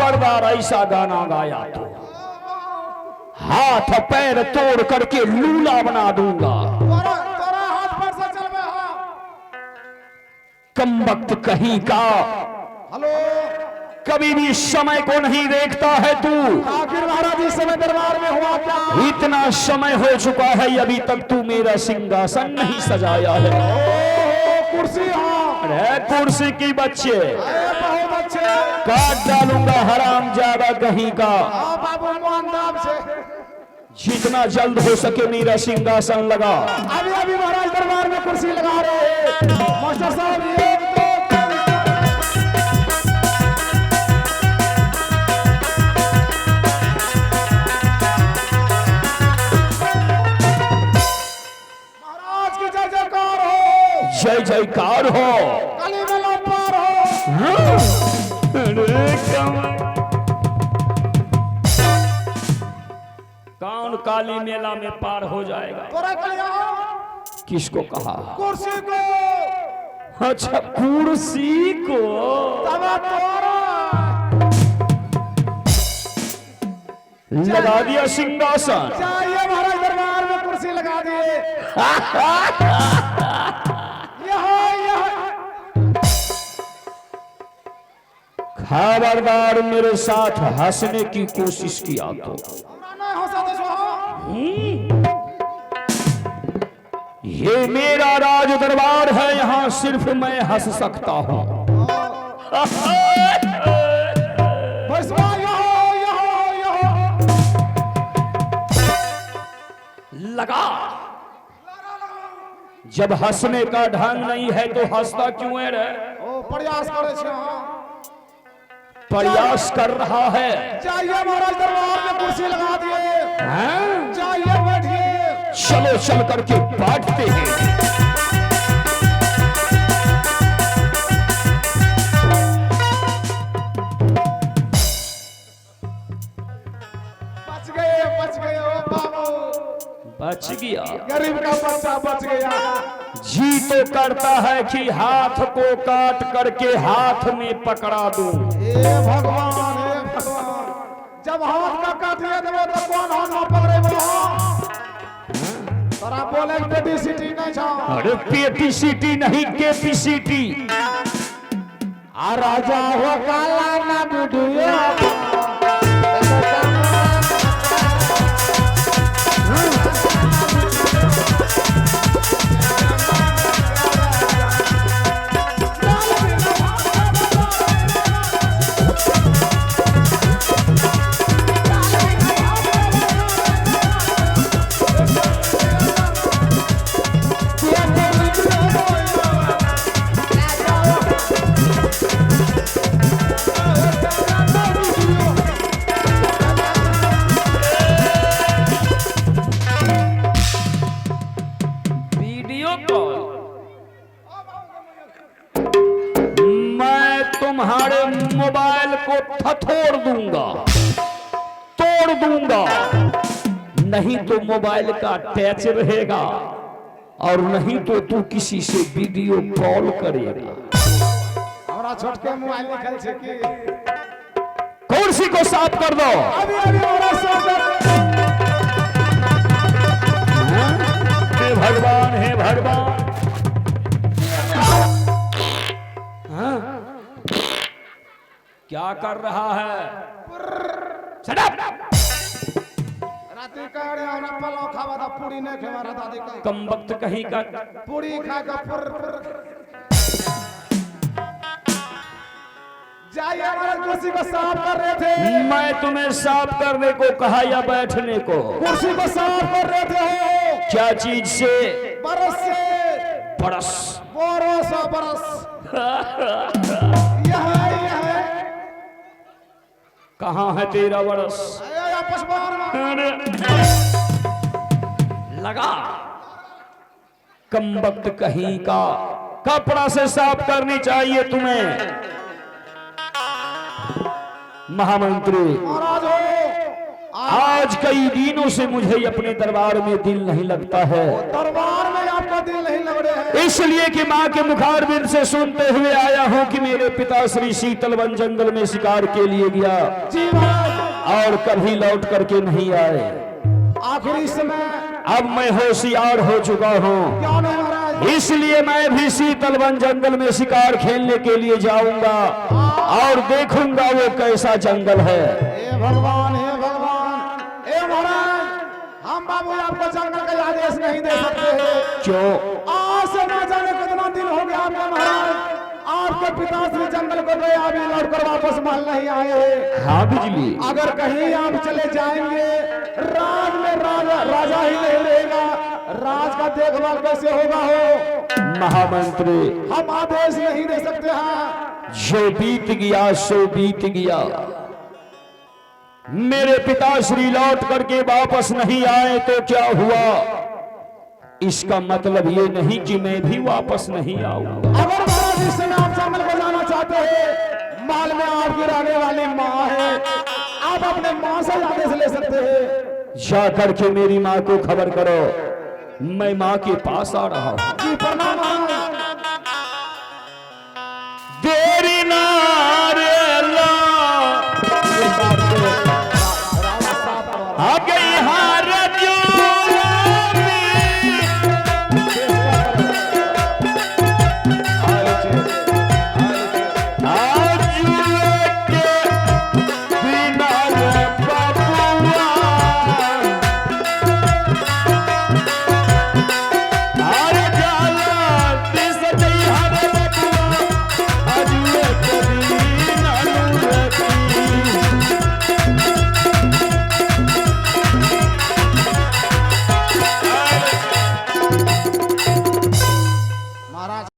खबरदार ऐसा गाना गाया तो हाथ पैर तोड़ करके लूला बना दूंगा। कम वक्त कहीं का हेलो, कभी भी समय को नहीं देखता है तू। आखिर महाराज इस समय दरबार में हुआ क्या? इतना समय हो चुका है अभी तक तू मेरा सिंहासन नहीं सजाया है। कुर्सी अरे कुर्सी की बच्चे बहुत अच्छे, काट डालूंगा हराम ज्यादा कहीं का। बाबू मोहन से जितना जल्द हो सके मेरा सिंहासन लगा। अभी अभी महाराज दरबार में कुर्सी लगा रहे हैं मास्टर साहब। ये महाराज की जय जयकार हो, जय जयकार हो, काली मेला पार हो। अरे कौन काली मेला में पार हो जाएगा? तोरा कलिया किसको कहा? कुर्सी को। अच्छा कुर्सी को। तवा तोरा लगा दिया सिंहासन। चाहिए महाराज दरबार में कुर्सी लगा दिए। खबरदार मेरे साथ हंसने की कोशिश किया तो ये मेरा राज दरबार है, यहाँ सिर्फ मैं हंस सकता हूँ। लगा। जब हंसने का ढंग नहीं है तो हंसता क्यों है रे? प्रयास करे छे, प्रयास कर रहा है। चाहिए महाराज दरबार में कुर्सी लगा दिए। चाहिए बैठिए। चलो चल करके बांटते हैं। बच गए ओ बाबू, बच गया। गरीब का बच्चा बच गया। जी तो करता है कि हाथ को काट करके हाथ में पकड़ा दूं। हे भगवान, हे भगवान, जब हाथ का काटिए देबो तो कौन हाथ में पकड़ेबो? तोरा बोले पेटीसीटी नहीं छा। अरे पेटीसीटी नहीं कैपेसिटी। आ राजा हो काला ना बुढ़िया। तुम्हारे मोबाइल को थथोड़ दूंगा, तोड़ दूंगा। नहीं तो मोबाइल का टच रहेगा और नहीं तो तू किसी से वीडियो कॉल करेगा। हमारा छोटके मोबाइल निकल छे की। कुर्सी को साफ कर दो। अभी अभी हमारा साफ कर। हे भगवान, हे भगवान। क्या कर रहा है? राती का हमरा पलाव खावा था, पूरी नहीं खावा था दादी का। कम वक्त कहीं का पूरी खा का जाइए, हमारे कुर्सी को साफ कर रहे थे। मैं तुम्हें साफ करने को कहा या बैठने को? कुर्सी को साफ कर रहे थे हो। क्या चीज से? बरस से। बरस। बरस बरस। यह कहाँ है तेरा बरस? लगा। कम वक्त कहीं का, कपड़ा से साफ करनी चाहिए तुम्हें। महामंत्री महाराज हो, आज कई दिनों से मुझे अपने दरबार में दिल नहीं लगता है, दरबार में आपका दिल नहीं लग रहे हैं। इसलिए कि माँ के मुखारबिंद से सुनते हुए आया हूँ कि मेरे पिता श्री शीतलवन जंगल में शिकार के लिए गया जी महाराज, और कभी लौट करके नहीं आए। आखिरी समय अब मैं होशियार हो चुका हूँ, क्या नहीं महाराज, इसलिए मैं भी शीतलवन जंगल में शिकार खेलने के लिए जाऊंगा और देखूंगा वो कैसा जंगल है। हे भगवान, हे भगवान, हे महाराज, हम बाबू आपको जंगल का आदेश नहीं दे सकते हैं। क्यों? आज से ना जाने कितना दिन हो गया आपका महाराज, आपके पिता श्री जंगल को गए, अभी लौट कर वापस महल नहीं आए हैं। हाँ बिजली, अगर कहीं आप चले जाएंगे, राज में राजा ही नहीं रहेगा, राज का देखभाल कैसे होगा हो? महामंत्री, हम आदेश नहीं दे सकते हैं। जो बीत गया सो बीत गया। मेरे पिताश्री लौट करके वापस नहीं आए तो क्या हुआ? इसका मतलब ये नहीं कि मैं भी वापस नहीं आऊंगा। अगर महाराज इस समय आप जंगल को जाना चाहते हैं, माल में आपकी रहने वाली माँ है, आप अपने माँ से आदेश ले सकते हैं। जा करके मेरी माँ को खबर करो, मैं माँ के पास आ रहा हूँ। जी प्रणाम महाराज।